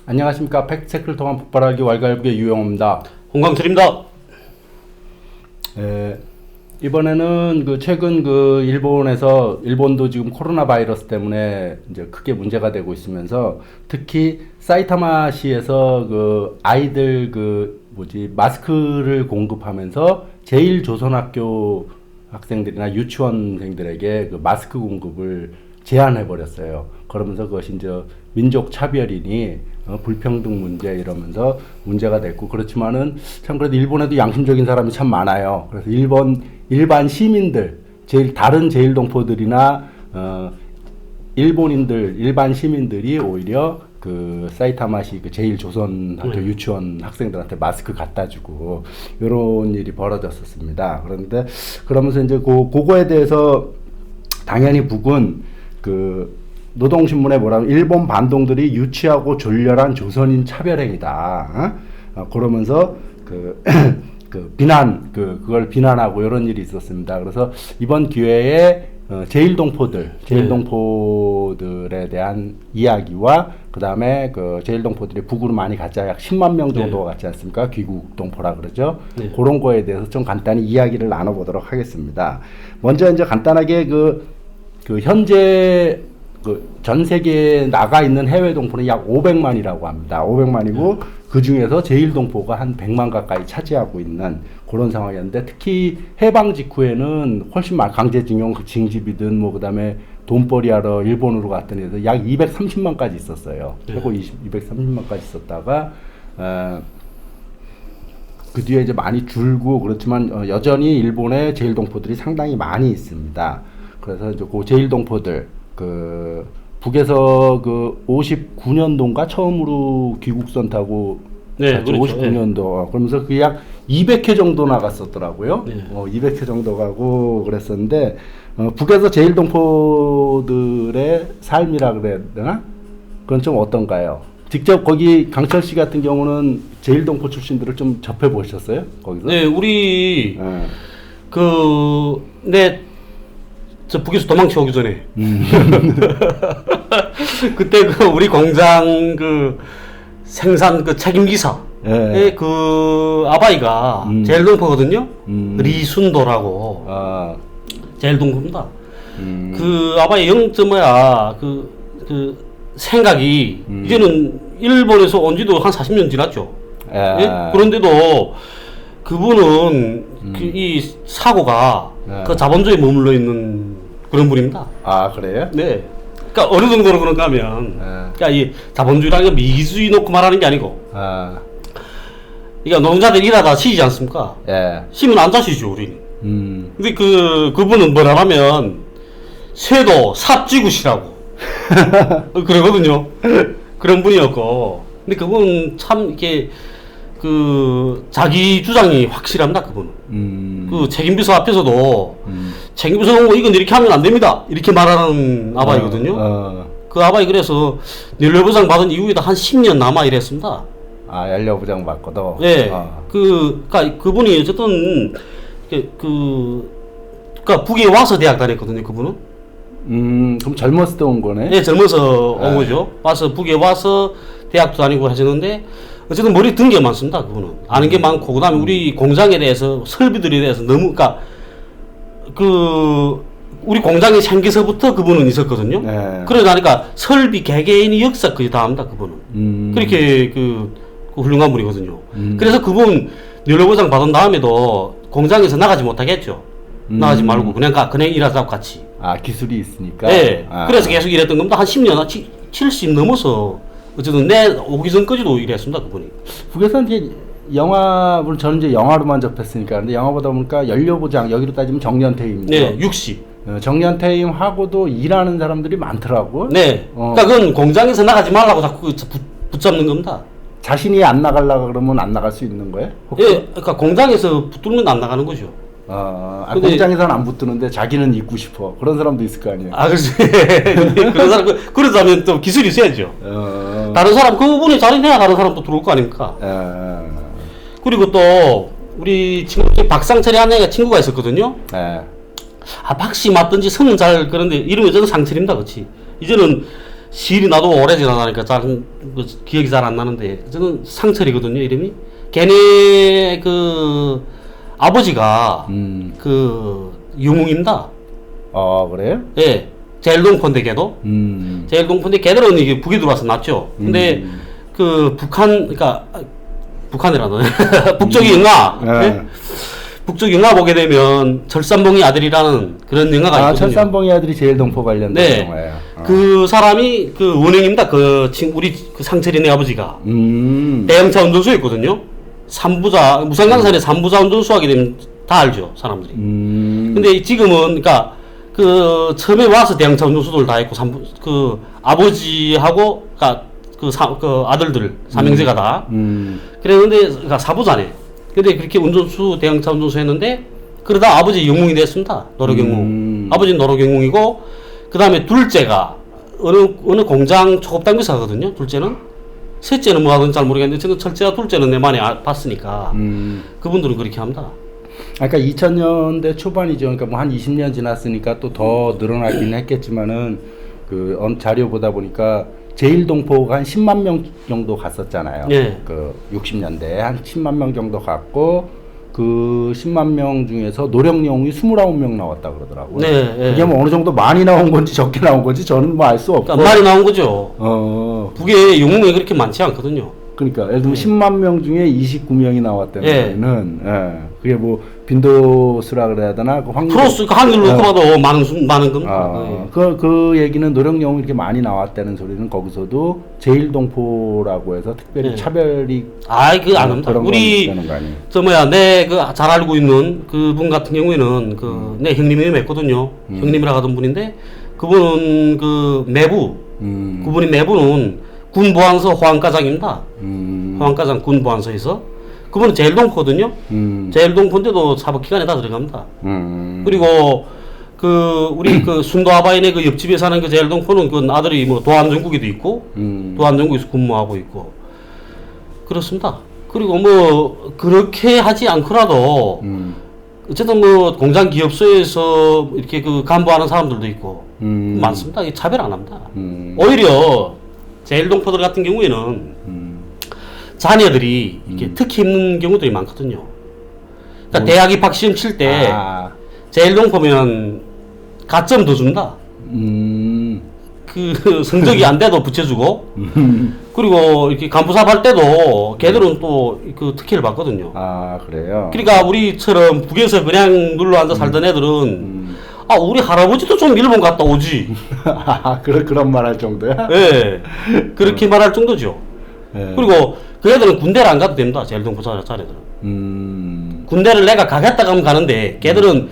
안녕하십니까. 팩트체크를 통한 폭발하기 왈가왈부의 유영호입니다. 홍광철입니다. 이번에는 최근 일본에서 일본도 지금 코로나 바이러스 때문에 이제 크게 문제가 되고 있으면서 특히 사이타마시에서 아이들 마스크를 공급하면서 제일조선학교 학생들이나 유치원생들에게 마스크 공급을 제한해 버렸어요. 그러면서 그것이 이제 민족 차별이니 불평등 문제 이러면서 문제가 됐고, 그렇지만은 참 그래도 일본에도 양심적인 사람이 참 많아요. 그래서 일반 시민들, 다른 제일동포들이나 일본인들, 일반 시민들이 오히려 사이타마시 제일조선학교 유치원 학생들한테 마스크 갖다 주고 이런 일이 벌어졌었습니다. 그런데 그러면서 이제 그거에 대해서 당연히 북은 노동신문에 뭐라면 일본 반동들이 유치하고 졸렬한 조선인 차별행위다. 그러면서 그걸 비난하고 이런 일이 있었습니다. 그래서 이번 기회에 제일동포들에 대한 이야기와 그 다음에 제일동포들이 북으로 많이 갔자 약 10만 명 정도가 갔지 않습니까? 귀국동포라 그러죠. 네. 그런 거에 대해서 좀 간단히 이야기를 나눠보도록 하겠습니다. 먼저 이제 간단하게 현재 전 세계에 나가 있는 해외 동포는 약 500만이라고 합니다. 500만이고 그 중에서 제일동포가 한 100만 가까이 차지하고 있는 그런 상황이었는데, 특히 해방 직후에는 훨씬 강제징용, 징집이든 그다음에 돈벌이하러 일본으로 갔더니 해서 약 230만까지 있었어요. 최고 230만까지 있었다가 그 뒤에 이제 많이 줄고, 그렇지만 여전히 일본에 제일동포들이 상당히 많이 있습니다. 그래서 이제 제일동포들 북에서 59년도인가 처음으로 귀국선 타고, 네, 그렇죠. 59년도. 그러면서 그게 약 200회 정도 나갔었더라고요. 네. 200회 정도 가고 그랬었는데, 북에서 제일동포들의 삶이라 그래야 되나? 그건 좀 어떤가요? 직접 거기 강철 씨 같은 경우는 제일동포 출신들을 좀 접해 보셨어요? 거기서? 네, 우리 저 북에서 도망쳐 오기 전에 그때 우리 공장 생산 책임기사의 아바이가 제일동포거든요. 리순도라고. 제일동포입니다. 그 아바이 영점이야 생각이 이제는 일본에서 온 지도 한 40년 지났죠. 예? 그런데도 그분은 이 사고가 자본주의에 머물러 있는 그런 분입니다. 아, 그래요? 네. 그러니까 어느 정도로 그런가 하면, 그러니까 이 자본주의라는 게 미주의 놓고 말하는 게 아니고, 그러니까 노동자들 일하다 쉬지 않습니까? 쉬면 앉아 쉬죠, 우리는. 근데 그분은 뭐라 하면, 쇠도 삽쥐고 쉬라고. 그러거든요. 그런 분이었고. 근데 그분은 참 이렇게, 자기 주장이 확실합니다, 그분은. 책임비서 앞에서도, 책임비서 온 거 이건 이렇게 하면 안 됩니다. 이렇게 말하는 아바이거든요. 그 아바이 그래서 연료보장 받은 이후에도 한 10년 남아 일했습니다. 아, 연료보장 받고도? 네. 그러니까 그분이 어쨌든, 그러니까 북에 와서 대학 다녔거든요, 그분은. 그럼 젊었을 때 온 거네? 네, 젊어서 온 거죠. 북에 와서 대학도 다니고 하셨는데, 어쨌든 머리 든 게 많습니다, 그분은. 아는 게 많고, 그 다음에 우리 공장에 대해서, 설비들에 대해서 너무, 우리 공장이 생겨서부터 그분은 있었거든요. 그러다 보니까 설비 개개인의 역사까지 다 합니다, 그분은. 그렇게 훌륭한 분이거든요. 그래서 그분 연료보장 받은 다음에도 공장에서 나가지 못하겠죠. 나가지 말고 그냥 일하자고 같이. 아, 기술이 있으니까? 네. 그래서 계속 일했던 겁니다. 한 10년, 70 넘어서. 어쨌든 오기 전까지도 일했습니다, 그분이. 북에서는 이제 물론 저는 이제 영화로만 접했으니까. 근데 영화 보다 보니까 연료보장, 여기로 따지면 정년퇴임이죠. 네, 60. 정년퇴임하고도 일하는 사람들이 많더라고요. 네. 그러니까 그건 공장에서 나가지 말라고 자꾸 붙잡는 겁니다. 자신이 안 나가려고 그러면 안 나갈 수 있는 거예요? 혹시? 예, 그러니까 공장에서 붙들면 안 나가는 거죠. 공장에서는 안 붙드는데 자기는 있고 싶어. 그런 사람도 있을 거 아니에요? 아, 그렇지. 그런 사람, 그러자면 또 기술이 있어야죠. 다른 사람, 그분이 잘해야 다른 사람도 들어올 거 아닙니까? 그리고 또, 우리 친구, 박상철이 한 애가 친구가 있었거든요. 박씨 맞든지 성은 잘, 그런데 이름이 저는 상철입니다, 그렇지. 이제는 시일이 나도 오래 지나다니까 기억이 잘 안 나는데 저는 상철이거든요 이름이. 걔네 그 아버지가 그 유뭉입니다. 아 그래요? 예. 제일동포인데 걔도. 제일동포인데 걔들은 이게 북에 들어와서 났죠. 근데 그 그러니까 북한이라는 북쪽 영화. 예? 북쪽 영화 보게 되면 철산봉이 아들이라는 그런 영화가 있거든요. 철산봉이 아들이 제일동포 관련된 네. 영화예요. 그 사람이 그 원행입니다. 그 친구 우리 그 상철이네 아버지가 대형차 운전수였거든요. 무산강산에 3부자 운전수 하게 되면 다 알죠 사람들이. 근데 지금은 그러니까 그 처음에 와서 대형차 운전수들 다 했고 그 아버지하고 그러니까 그 아들들 삼형제가 다. 그랬는데 그러니까 사부자네. 근데 그렇게 대형차 운전수 했는데 그러다 아버지 영웅이 됐습니다. 노력영웅. 아버지는 노력영웅이고 그 다음에 둘째가 어느 공장 초급당비사거든요. 둘째는. 셋째는 뭐 하든지 잘 모르겠는데 저는 첫째와 둘째는 내 많이 봤으니까 그분들은 그렇게 합니다. 그러니까 2000년대 초반이죠. 그러니까 뭐 한 20년 지났으니까 또 더 늘어나긴 했겠지만은 그 자료 보다 보니까 제일동포가 한 10만 명 정도 갔었잖아요. 네. 그 60년대에 한 10만 명 정도 갔고 그 10만 명 중에서 노령영웅이 29명 나왔다 그러더라고요. 네, 네. 그게 뭐 어느 정도 많이 나온 건지 적게 나온 건지 저는 뭐 알 수 없고. 그러니까 많이 나온 거죠. 북에 영웅이 그렇게 많지 않거든요. 그러니까 예를 들면 10만 명 중에 29명이 나왔다는 예. 거는 그게 뭐 빈도수라 그래야 되나 그 확률 크로스 그 한글로 놓고 봐도 많은 겁니다. 그 얘기는 노령영웅이 이렇게 많이 나왔다는 소리는 거기서도 제일동포라고 해서 특별히 차별이 그거 안 합니다. 우리 내 잘 알고 있는 그분 같은 경우에는 내 형님이 맺거든요. 형님이라 하던 분인데 그분은 그분이 매부는 군보안서 호안과장입니다. 호안과장 군보안서에서 그분은 제일동포거든요. 제일동포인데도 사법기관에 다 들어갑니다. 그리고 우리 순도 아바인의 그 옆집에 사는 그 제일동포는 그 아들이 뭐 도안정국에도 있고 도안정국에서 근무하고 있고 그렇습니다. 그리고 뭐 그렇게 하지 않더라도 어쨌든 뭐 공장 기업소에서 이렇게 그 간부하는 사람들도 있고 많습니다. 이게 차별 안 합니다. 오히려 제일동포들 같은 경우에는 자녀들이 이렇게 특히 힘든 경우들이 많거든요. 그러니까 대학 입학 시험 칠 때 제일동포면 가점 더 준다. 그 성적이 안 돼도 붙여주고 그리고 이렇게 간부사업 할 때도 걔들은 또 그 특혜를 받거든요. 그래요? 그러니까 우리처럼 북에서 그냥 눌러 앉아 살던 애들은 우리 할아버지도 좀 일본 갔다 오지. 그런 말 할 정도야? 네. 그렇게 말할 정도죠. 그리고 그 애들은 군대를 안 가도 됩니다. 제일동포 자녀들은. 군대를 내가 가겠다 하면 가는데 걔들은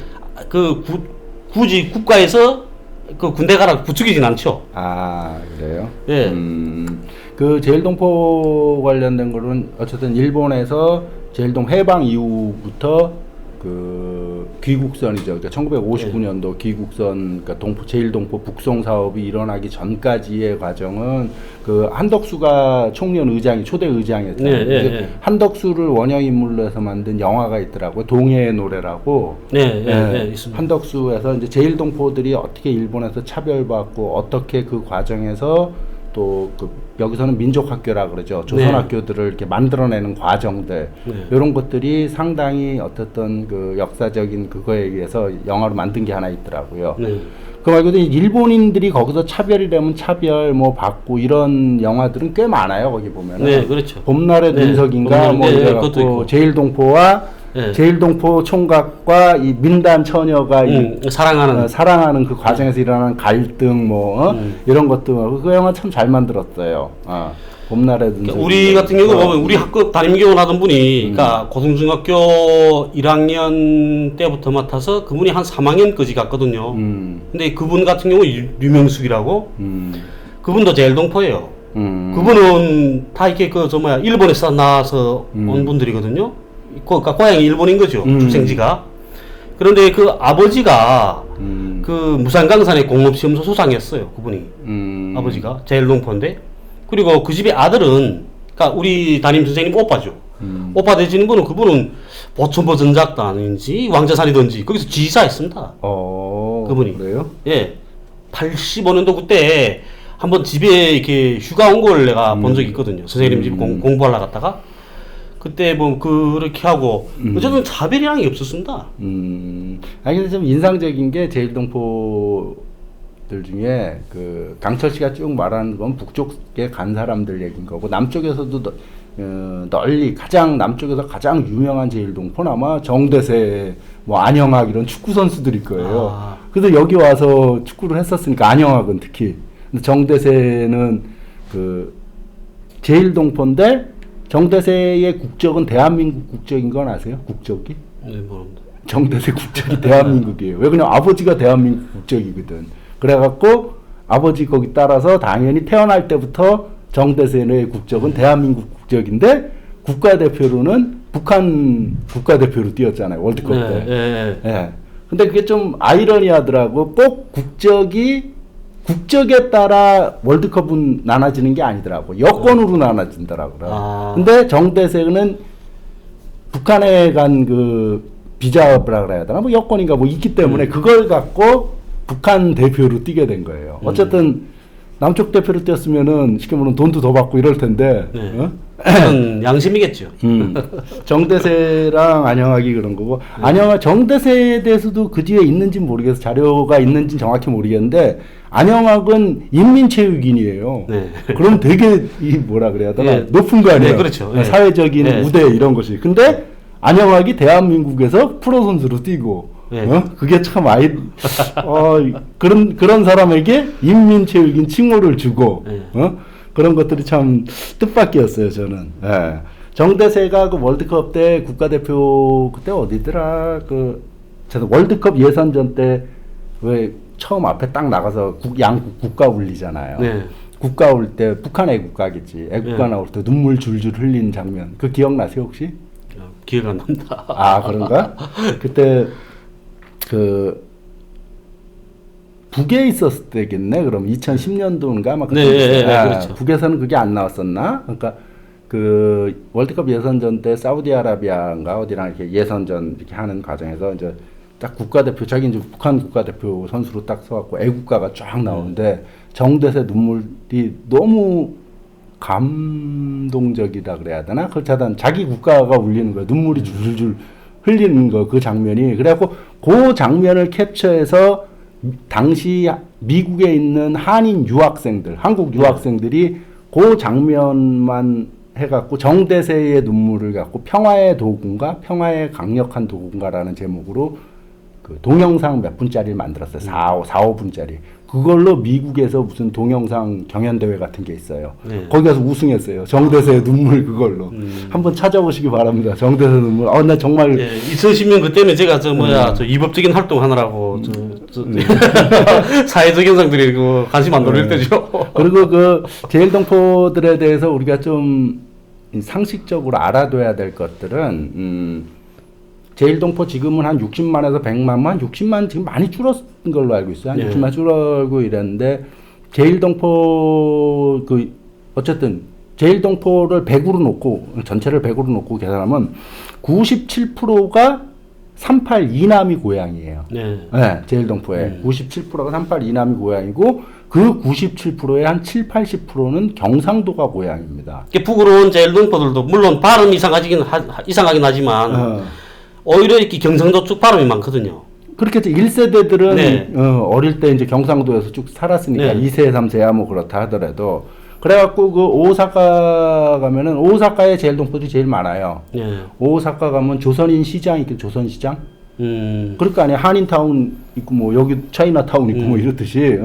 굳이 국가에서 그 군대 가라고 부추기진 않죠. 그래요? 예. 그 제일동포 관련된 거는 어쨌든 일본에서 제일동 해방 이후부터 그 귀국선이죠. 그러니까 1959년도 귀국선, 그러니까 제일동포 북송 사업이 일어나기 전까지의 과정은 그 한덕수가 총련 의장이 초대 의장이었잖아요. 한덕수를 원형 인물로 해서 만든 영화가 있더라고요. 동해의 노래라고. 있습니다. 한덕수에서 이제 제일동포들이 어떻게 일본에서 차별받고 어떻게 그 과정에서 또 여기서는 민족학교라 그러죠. 조선학교들을 이렇게 만들어내는 과정들 이런 것들이 상당히 어떻든 그 역사적인 그거에 의해서 영화로 만든 게 하나 있더라고요. 그 말고도 일본인들이 거기서 차별이라면 차별 뭐 받고 이런 영화들은 꽤 많아요. 거기 보면은. 그렇죠. 봄날의 눈석인가 뭐 이래갖고 제일동포와 제일동포 총각과 이 민단 처녀가 사랑하는 그 과정에서 일어나는 갈등 이런 것들 그 영화 참 잘 만들었어요. 봄날의 눈석. 우리 같은 경우 보면 우리 학급 담임교원 하던 분이 그러니까 고등중학교 1학년 때부터 맡아서 그분이 한 3학년까지 갔거든요. 근데 그분 같은 경우 류명숙이라고 그분도 제일동포예요. 그분은 다 이렇게 일본에서 나와서 온 분들이거든요. 그러니까 고향이 일본인 거죠. 출생지가. 그런데 그 아버지가 그 무산강산의 공업시험소 소장이었어요. 그분이. 아버지가 제일동포인데. 그리고 그 집의 아들은 그러니까 우리 담임 선생님 오빠죠. 오빠 되시는 분은 그분은 보천보 전작단인지 왕자산이든지 거기서 지사했습니다. 그분이. 그래요? 85년도 그때 한번 집에 이렇게 휴가 온 걸 내가 본 적이 있거든요. 선생님 집 공부하러 갔다가 그때 뭐 그렇게 하고 어쨌든 차별이라는 게 없었습니다. 아니 근데 좀 인상적인 게 제일동포들 중에 그 강철 씨가 쭉 말하는 건 북쪽에 간 사람들 얘기인 거고 남쪽에서도 널리 가장 남쪽에서 가장 유명한 제일동포는 아마 정대세, 뭐 안영학 이런 축구 선수들일 거예요. 그래서 여기 와서 축구를 했었으니까 안영학은 특히. 근데 정대세는 그 제일동포인데 정대세의 국적은 대한민국 국적인 건 아세요? 국적이? 네, 모릅니다. 정대세 국적이 대한민국이에요. 왜 그냥 아버지가 대한민국 국적이거든. 그래갖고 아버지 거기 따라서 당연히 태어날 때부터 정대세의 국적은 대한민국 국적인데 국가대표로는 북한 국가대표로 뛰었잖아요. 월드컵 때. 예. 근데 그게 좀 아이러니하더라고. 꼭 국적에 따라 월드컵은 나눠지는 게 아니더라고. 여권으로 나눠진더라고요. 근데 정대세는 북한에 간 그 비자라 그래야 되나? 뭐 여권인가 뭐 있기 때문에 그걸 갖고 북한 대표로 뛰게 된 거예요. 어쨌든 남쪽 대표로 뛰었으면은 쉽게 말하면 돈도 더 받고 이럴 텐데. 네. 그건 양심이겠죠. 정대세랑 안영학이 그런 거고 안영학 정대세에 대해서도 그 뒤에 있는지 모르겠어. 자료가 있는지 정확히 모르겠는데 안영학은 인민체육인이에요. 네. 그럼 되게 이 뭐라 그래야 되나 네. 높은 거 아니에요. 네, 그렇죠. 네. 사회적인 네. 우대 이런 것이. 근데 안영학이 대한민국에서 프로 선수로 뛰고 네. 그게 참 그런 사람에게 인민체육인 칭호를 주고 네. 그런 것들이 참 뜻밖이었어요, 저는. 예. 정대세가 그 월드컵 때 국가대표 그때 어디더라? 월드컵 예선전 때 왜 처음 앞에 딱 나가서 양국 국가 울리잖아요. 네. 국가 울 때 북한 애국가겠지. 애국가 나올 때 눈물 줄줄 흘린 장면. 그 기억나세요, 혹시? 기억 안 난다. 아, 그런가? 그때 북에 있었을 때겠네. 그럼 2010년도인가 아마 그때. 네, 그렇죠. 북에서는 그게 안 나왔었나? 그러니까 그 월드컵 예선전 때 사우디아라비아인가 어디랑 이렇게 예선전 이렇게 하는 과정에서 이제 딱 국가대표 자기 이제 북한 국가대표 선수로 딱 서갖고 애국가가 쫙 나오는데 정대세 눈물이 너무 감동적이다 그래야 되나? 그렇지 않다 자기 국가가 울리는 거야. 눈물이 줄줄 흘리는 거 그 장면이. 그래갖고 그 장면을 캡처해서 당시 미국에 있는 한인 유학생들, 한국 유학생들이 그 장면만 해갖고 정대세의 눈물을 갖고 평화의 도군가, 평화의 강력한 도군가라는 제목으로 그 동영상 몇 분짜리를 만들었어요. 4-5분짜리. 그걸로 미국에서 무슨 동영상 경연대회 같은 게 있어요. 네. 거기 가서 우승했어요. 정대세의 눈물 그걸로. 한번 찾아보시기 바랍니다. 정대세 눈물. 나 정말. 예, 2010년 그때면 제가 저 이법적인 활동 하느라고 사회적 현상들이 그 관심 안 돌릴 때죠. 그리고 그 제일동포들에 대해서 우리가 좀 상식적으로 알아둬야 될 것들은 제일동포 지금은 한 60만에서 100만만, 60만 지금 많이 줄었던 걸로 알고 있어요. 한 60만 줄어고 이랬는데 제일동포 어쨌든 제일동포를 100으로 놓고 전체를 100으로 놓고 계산하면 97%가 38 이남이 고향이에요. 네. 네, 제일동포에 97%가 38 이남이 고향이고 그 97%의 한 70-80%는 경상도가 고향입니다. 북으로 온 제일동포들도 물론 발음이 이상하긴 하지만 오히려 이렇게 경상도 쪽 발음이 많거든요. 그렇겠죠. 1세대들은 네. 어릴 때 이제 경상도에서 쭉 살았으니까 네. 2세, 3세야 뭐 그렇다 하더라도 그래갖고 그 오사카 가면은 오사카에 제일동포들이 제일 많아요. 네. 오사카 가면 조선인 시장 있고 조선시장. 그럴 거 아니야. 한인타운 있고 뭐 여기 차이나타운 있고 뭐 이렇듯이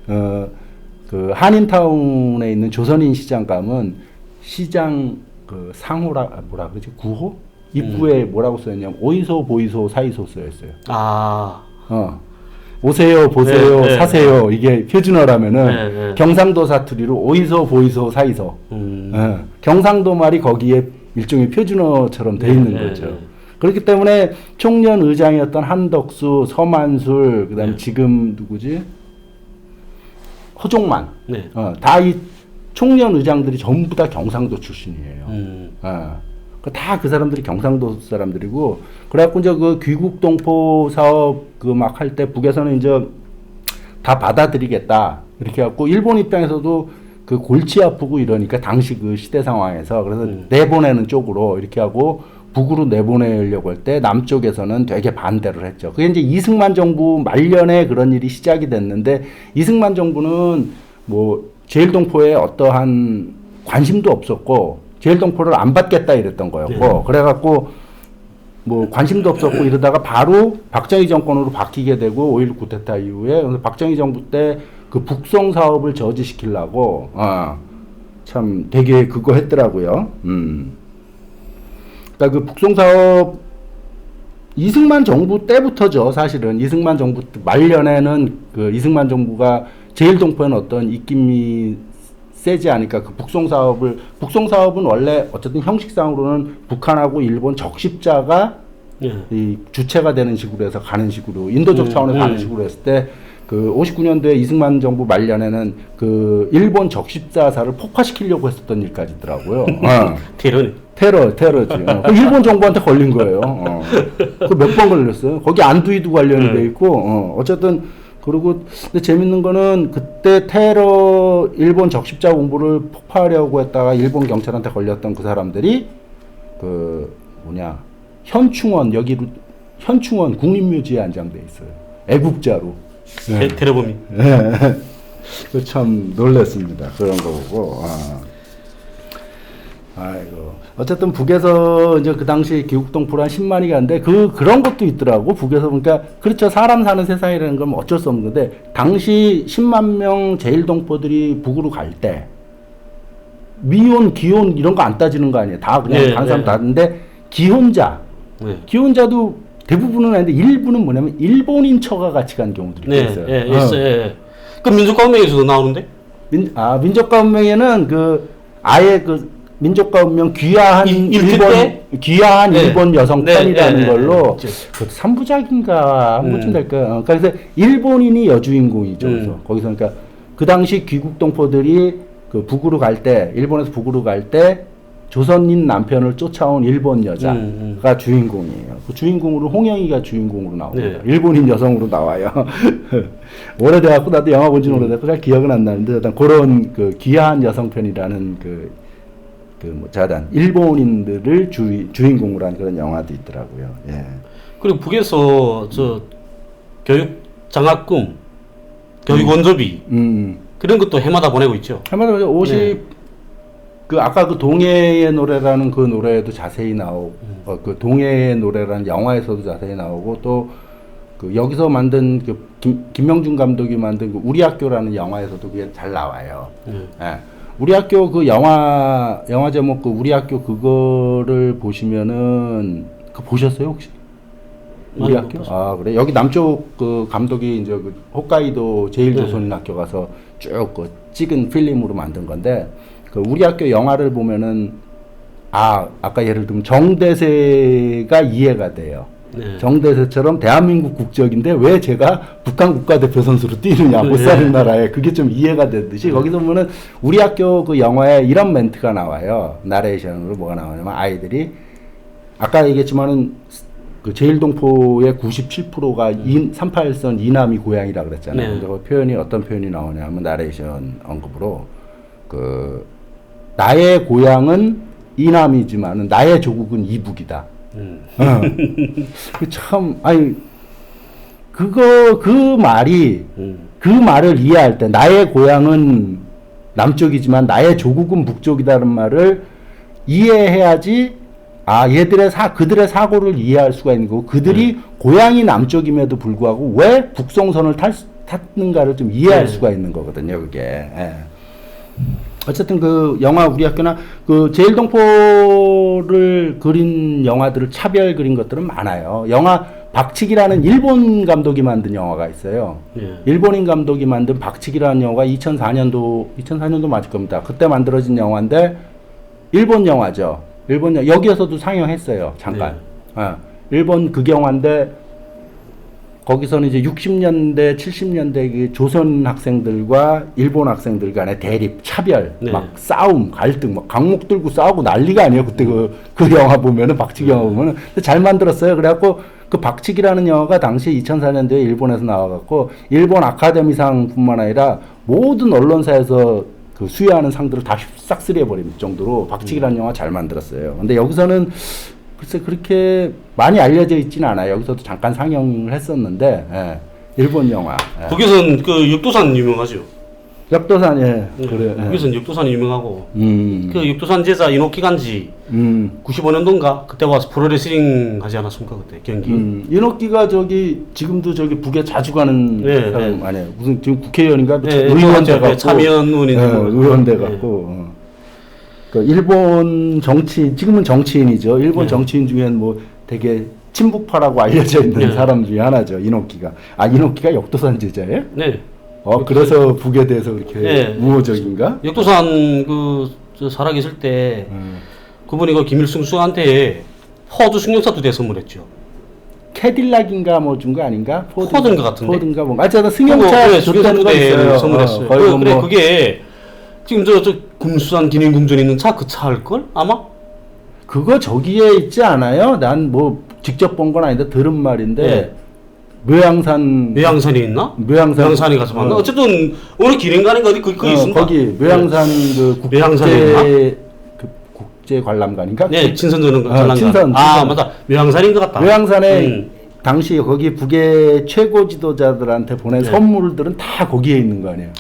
그 한인타운에 있는 조선인 시장 가면 시장 그 상호라 뭐라 그러지? 구호? 입구에 뭐라고 써있냐면 오이소 보이소 사이소 써있어요. 오세요 보세요 네, 사세요 이게 표준어라면은 네. 경상도 사투리로 오이소 보이소 사이소 경상도 말이 거기에 일종의 표준어처럼 돼 있는 거죠. 그렇기 때문에 총련 의장이었던 한덕수, 서만술, 그다음에 지금 누구지? 허종만. 다 이 총련 의장들이 전부 다 경상도 출신이에요. 다 그 사람들이 경상도 사람들이고, 그래갖고 이제 그 귀국동포 사업 그 막 할 때 북에서는 이제 다 받아들이겠다. 이렇게 해갖고 일본 입장에서도 그 골치 아프고 이러니까 당시 그 시대 상황에서 그래서 내보내는 쪽으로 이렇게 하고 북으로 내보내려고 할 때 남쪽에서는 되게 반대를 했죠. 그게 이제 이승만 정부 말년에 그런 일이 시작이 됐는데 이승만 정부는 뭐 제일동포에 어떠한 관심도 없었고 제일동포를 안 받겠다 이랬던 거였고 그래갖고 뭐 관심도 없었고 이러다가 바로 박정희 정권으로 바뀌게 되고 5.16 쿠데타 이후에 그래서 박정희 정부 때 그 북송 사업을 저지시키려고 참 되게 그거 했더라고요. 그러니까 그 북송 사업 이승만 정부 때부터죠. 사실은 이승만 정부 말년에는 그 이승만 정부가 제일동포에는 어떤 입김이 세지 않으니까 그 북송 사업은 원래 어쨌든 형식상으로는 북한하고 일본 적십자가 이 주체가 되는 식으로 해서 가는 식으로 인도적 차원에서 가는 식으로 했을 때 그 59년도에 이승만 정부 말년에는 그 일본 적십자사를 폭파시키려고 했었던 일까지 있더라고요. 테러지. 그 일본 정부한테 걸린 거예요. 그 몇 번 걸렸어요. 거기 안두이도 관련이 돼 있고 어쨌든 그리고 근데 재밌는 거는 그때 테러 일본 적십자 공부를 폭파하려고 했다가 일본 경찰한테 걸렸던 그 사람들이 그 현충원 현충원 국립묘지에 안장돼 있어요. 애국자로. 테러범이. 그 참 놀랐습니다. 그런 거 보고. 아이고. 어쨌든 북에서 이제 그 당시 귀국동포를 한 10만이 갔는데 그런 것도 있더라고. 북에서 그러니까 그렇죠. 사람 사는 세상이라는 건 어쩔 수 없는 건데 당시 10만 명 제일동포들이 북으로 갈 때 미혼, 기혼 이런 거 안 따지는 거 아니에요. 다 그냥 다른 사람 다 하는데 기혼자도 대부분은 아닌데 일부는 뭐냐면 일본인 처가 같이 간 경우들이 있어요. 있어요. 그 민족가운명에서도 나오는데? 민족가 운명에는 그 아예 그 민족가 운명 귀화한 일본 여성 편이라는 걸로 그 3부작인가 한 번쯤 될까요? 그래서 일본인이 여주인공이죠. 그래서 거기서 그러니까 그 당시 귀국동포들이 그 북으로 갈 때 일본에서 북으로 갈 때 조선인 남편을 쫓아온 일본 여자가 주인공이에요. 그 주인공으로 홍영이가 주인공으로 나옵니다. 일본인 여성으로 나와요. 오래돼갖고 나도 영화 본 지는 오래됐고 잘 기억은 안 나는데 일단 그런 그 귀한 여성편이라는 일본인들을 주인공으로 한 그런 영화도 있더라고요. 예. 그리고 북에서 저 교육 장학금, 교육 원조비 그런 것도 해마다 보내고 있죠. 해마다 50 그 아까 그 동해의 노래라는 그 노래도 자세히 나오고 그 동해의 노래라는 영화에서도 자세히 나오고 또 그 여기서 만든 그 김명준 감독이 만든 그 우리 학교라는 영화에서도 그게 잘 나와요. 예. 우리 학교 그 영화 제목 그 우리 학교 그거를 보시면은 그 보셨어요 혹시? 우리 학교? 그래. 여기 남쪽 그 감독이 이제 그 홋카이도 제일조선인 학교 가서 쭉 그 찍은 필름으로 만든 건데 그 우리 학교 영화를 보면은 아까 예를 들면 정대세가 이해가 돼요. 정대세처럼 대한민국 국적인데 왜 제가 북한 국가대표 선수로 뛰느냐 못 사는 나라에 그게 좀 이해가 되듯이 거기서 보면은 우리 학교 그 영화에 이런 멘트가 나와요. 나레이션으로 뭐가 나오냐면 아이들이 아까 얘기했지만은 그 제일동포의 97%가 38선 이남이 고향이라 그랬잖아요. 근데 그 어떤 표현이 나오냐면 나레이션 언급으로 그 나의 고향은 이남이지만 나의 조국은 이북이다. 참 그 말을 이해할 때 나의 고향은 남쪽이지만 나의 조국은 북쪽이다는 말을 이해해야지 그들의 사고를 이해할 수가 있는 거고 그들이 고향이 남쪽임에도 불구하고 왜 북송선을 탔는가를 좀 이해할 수가 있는 거거든요. 그게. 어쨌든 그 영화 우리 학교나 그 제일동포를 그린 영화들을 차별 그린 것들은 많아요. 영화 박치기라는 일본 감독이 만든 영화가 있어요. 일본인 감독이 만든 박치기라는 영화가 2004년도 맞을 겁니다. 그때 만들어진 영화인데 일본 영화죠. 여기에서도 상영했어요. 잠깐. 일본 극영화인데 거기서는 이제 60년대, 70년대 그 조선 학생들과 일본 학생들 간의 대립, 차별, 막 싸움, 갈등, 막 강목 들고 싸우고 난리가 아니에요. 그때 그 영화 보면은, 박치기 영화 보면은. 잘 만들었어요. 그래갖고 그 박치기라는 영화가 당시 2004년도에 일본에서 나와갖고 일본 아카데미상 뿐만 아니라 모든 언론사에서 그 수여하는 상들을 다 싹쓸이해버릴 정도로 박치기라는 영화 잘 만들었어요. 근데 여기서는 글쎄 그렇게 많이 알려져 있지는 않아요. 여기서도 잠깐 상영을 했었는데, 예. 일본 영화. 예. 거기선 그 육도산 유명하죠. 역도산, 예. 그래. 예. 거기선 육도산이 유명하고, 그 육도산 제자 이노키 간지, 95년도인가? 그때 와서 프로레슬링 하지 않았습니까? 그때 경기. 이노키가 지금도 북에 자주 가는 네, 사람 네. 아니에요. 무슨 지금 국회의원인가? 네, 의원대 네, 갖고. 참의원인 의원대 갖고. 그 일본 정치인, 지금은 정치인이죠. 일본 네. 정치인 중엔 뭐 되게 친북파라고 알려져 있는 네. 사람 중에 하나죠. 이노키가. 아, 이노키가 역도산 제자예요? 네. 그래서 북에 대해서 그렇게 네. 우호적인가? 역도산 저 살아계실 때 그분이 그 김일성 수한테 포드 승용차도 대 선물했죠. 캐딜락인가 뭐 준 거 아닌가? 포드인 것 같은데. 포드인가 뭐. 어쨌든 승용차 줬다는 거 있어요. 선물했어요. 거의 그래 뭐 그게 지금 저 금수산 기능궁전에 있는 차 그 차 할걸 아마? 그거 저기에 있지 않아요? 난 뭐 직접 본 건 아닌데 들은 말인데 네. 묘양산에 있나? 묘양산 묘양산에 가서 만나. 어쨌든 어느 기능관인가 어디 거기 있습니다. 거기 묘양산 그 묘양산에 국제 관람관인가? 네, 친선전은 관람관. 친선. 맞다. 묘양산인 것 같다. 묘양산에 당시 거기 북의 최고 지도자들한테 보낸 네. 선물들은 다 거기에 있는 거 아니에요?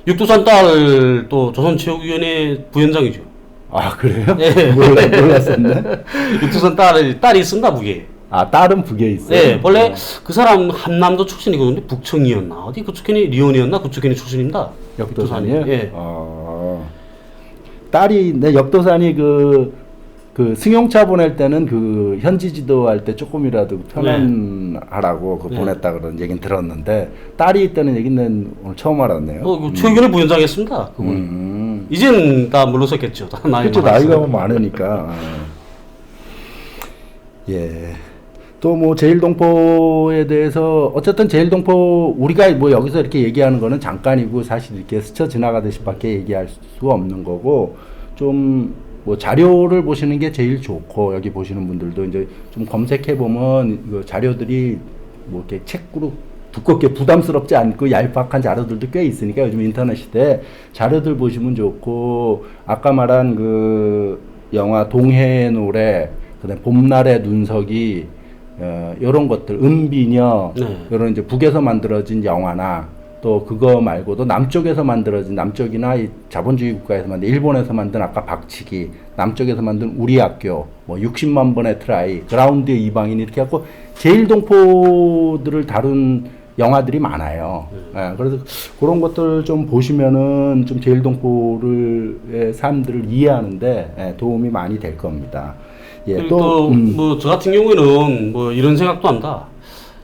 육두산 딸 또 조선체육위원회 부위원장이죠. 아 그래요? 네. 몰랐었네. 육두산 딸이 있습니다 북에. 아 딸은 북에 있어요. 네, 원래 그 사람 한남도 출신이거든요. 북청이었나 어디 그쪽현이 리온이었나 그쪽현이 출신입니다. 역도산이요? 예. 딸이 내 역도산이 그 승용차 보낼 때는 그 현지 지도할 때 조금이라도 편안하라고 네. 보냈다 그런 얘기는 들었는데 딸이 있다는 얘기는 오늘 처음 알았네요. 최근에 부위원장했습니다. 그분. 이젠 다 물러섰겠죠. 그렇죠. 나이가 많으니까. 예. 또 뭐 제일동포에 대해서 어쨌든 제일동포 우리가 뭐 여기서 이렇게 얘기하는 거는 잠깐이고 사실 이렇게 스쳐 지나가듯이밖에 얘기할 수가 없는 거고 좀 뭐 자료를 보시는 게 제일 좋고 여기 보시는 분들도 이제 좀 검색해 보면 그 자료들이 뭐 이렇게 책으로 두껍게 부담스럽지 않고 얄팍한 자료들도 꽤 있으니까 요즘 인터넷 시대에 자료들 보시면 좋고 아까 말한 그 영화 동해의 노래 그다음에 봄날의 눈석이 이런 것들 은비녀 이런 이제 북에서 만들어진 영화나 또 그거 말고도 남쪽에서 만들어진 남쪽이나 이 자본주의 국가에서 만든 일본에서 만든 아까 박치기 남쪽에서 만든 우리 학교 뭐 60만 번의 트라이 그라운드의 이방인 이렇게 해갖고 제일동포들을 다룬 영화들이 많아요. 예, 그래서 그런 것들 좀 보시면은 좀 제일동포의 삶들을 이해하는데 도움이 많이 될 겁니다. 예, 또 뭐 저 같은 경우에는 뭐 이런 생각도 한다.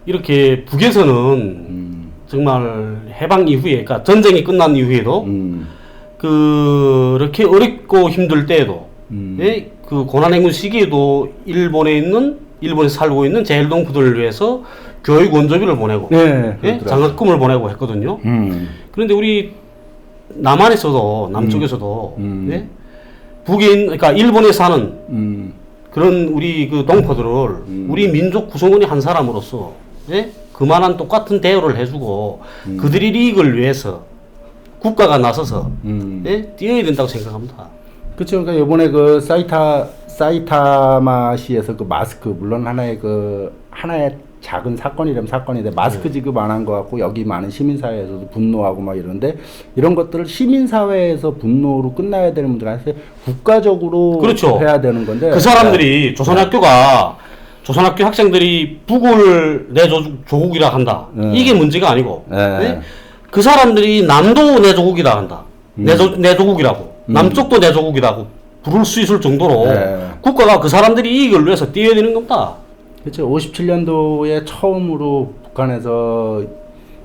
이렇게 북에서는 정말 해방 이후에, 그러니까 전쟁이 끝난 이후에도 그렇게 어렵고 힘들 때에도 예, 그 고난행군 시기에도 일본에 살고 있는 제일동포들을 위해서 교육 원조비를 보내고 예? 장학금을 보내고 했거든요. 그런데 우리 남한에서도 남쪽에서도 예? 그러니까 일본에 사는 그런 우리 그 동포들을 우리 민족 구성원이 한 사람으로서 예? 그만한 똑같은 대우를 해주고 그들의 이익을 위해서 국가가 나서서 예? 뛰어야 된다고 생각합니다. 그렇죠. 그러니까 이번에 그 사이타마시에서 그 마스크 물론 하나의 작은 사건이라면 사건인데 마스크 지급 안 한 것 같고 여기 많은 시민사회에서도 분노하고 막 이러는데 이런 것들을 시민사회에서 분노로 끝나야 되는 문제가 아니라 국가적으로 그렇죠. 해야 되는 건데 그 사람들이 조선학교 학생들이 북을 내 조국이라 한다. 이게 문제가 아니고 네? 그 사람들이 남도 내 조국이라 한다. 내 조국이라고 남쪽도 내 조국이라고 부를 수 있을 정도로 국가가 그 사람들이 이익을 위해서 뛰어야 되는 겁니다. 그렇죠. 57년도에 처음으로 북한에서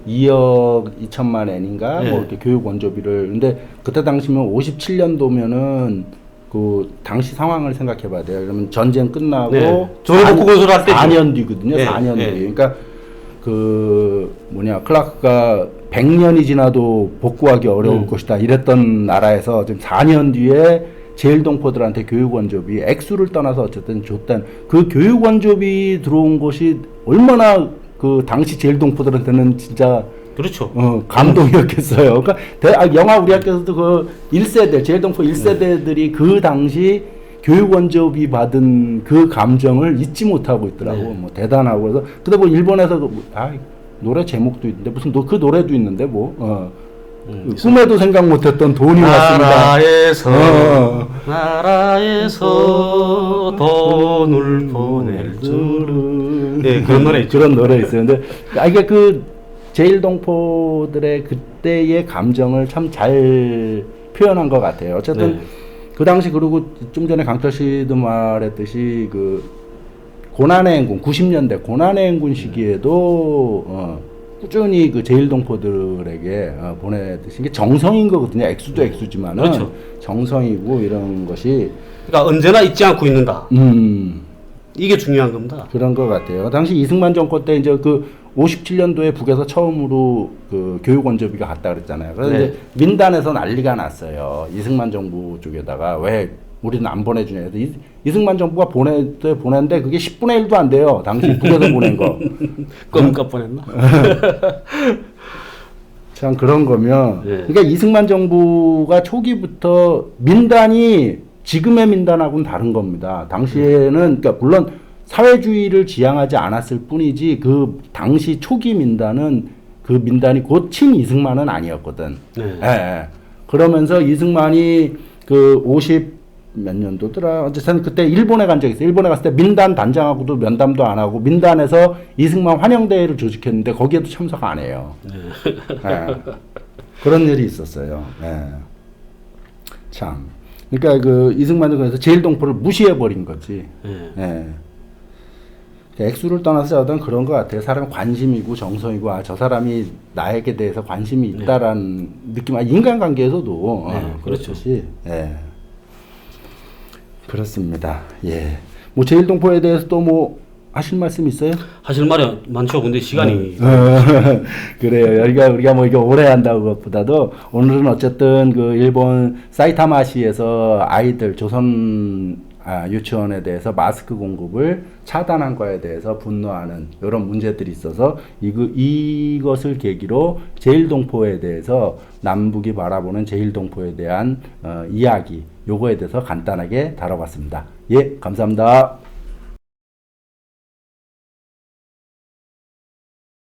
2억 2천만 엔인가 뭐 이렇게 교육 원조비를 근데 그때 당시면 57년도면은 그 당시 상황을 생각해 봐야 돼요. 그러면 전쟁 끝나고 정의복구 건설할 때 4년 뒤거든요. 4년 뒤. 그러니까 그 클라크가 100년이 지나도 복구하기 어려울 것이다. 이랬던 나라에서 지금 4년 뒤에 제일동포들한테 교육 원조비 액수를 떠나서 어쨌든 줬던 그 교육 원조비 들어온 것이 얼마나 그 당시 제일동포들한테는 진짜 그렇죠. 감동이었겠어요. 그러니까 영화 우리 학교에서도 그 1세대 제일동포 1세대들이 그 당시 교육원조비 받은 그 감정을 잊지 못하고 있더라고. 뭐 대단하고 그래서 근데 뭐 일본에서 노래 제목도 있는데 무슨 그 노래도 있는데 꿈에도 생각 못했던 돈이 왔습니다. 나라에서 돈을 보낼 줄은. 네, 그런 노래 있죠. 그런 노래 있어요. 근데 이게 그 제일동포들의 그때의 감정을 참 잘 표현한 것 같아요. 어쨌든 그 당시 그리고 좀 전에 강철 씨도 말했듯이 그 고난의 행군 90년대 고난의 행군 시기에도 꾸준히 그 제일동포들에게 보내드신 게 정성인 거거든요. 액수도 액수지만은 그렇죠. 정성이고 이런 것이 그러니까 언제나 잊지 않고 있는다. 이게 중요한 겁니다. 그런 것 같아요. 당시 이승만 정권 때 이제 그 57년도에 북에서 처음으로 그 교육원조비가 갔다 그랬잖아요. 그래서 이제 민단에서 난리가 났어요. 이승만 정부 쪽에다가 왜 우리는 안 보내주냐. 이승만 정부가 보냈는데 그게 10분의 1도 안 돼요. 당시 북에서 보낸 거. 껌값 보냈나? 참 그런 거면. 그러니까 이승만 정부가 초기부터 민단이 지금의 민단하고는 다른 겁니다. 당시에는 그러니까 물론 사회주의를 지향하지 않았을 뿐이지 그 당시 초기 민단은 그 민단이 곧 친 이승만은 아니었거든. 그러면서 이승만이 그 50 몇 년도더라. 어쨌든 그때 일본에 간 적이 있어요. 일본에 갔을 때 민단 단장하고도 면담도 안 하고 민단에서 이승만 환영대회를 조직했는데 거기에도 참석 안 해요. 그런 일이 있었어요. 참. 그러니까 그 이승만 정권에서 제일동포를 무시해버린 거지. 액수를 떠나서 어떤 그런 것 같아요. 사람 관심이고 정성이고 저 사람이 나에게 대해서 관심이 있다라는 느낌. 인간관계에서도 그렇듯이. 그렇습니다. 뭐 제일동포에 대해서 또 뭐 하실 말씀 있어요? 하실 말이 많죠. 근데 시간이 그래요. 우리가 뭐 이게 오래 한다고 것보다도 오늘은 어쨌든 그 일본 사이타마시에서 아이들 조선 유치원에 대해서 마스크 공급을 차단한 거에 대해서 분노하는 이런 문제들이 있어서 이것을 계기로 제일동포에 대해서 남북이 바라보는 제일동포에 대한 이야기 요거에 대해서 간단하게 다뤄봤습니다. 감사합니다.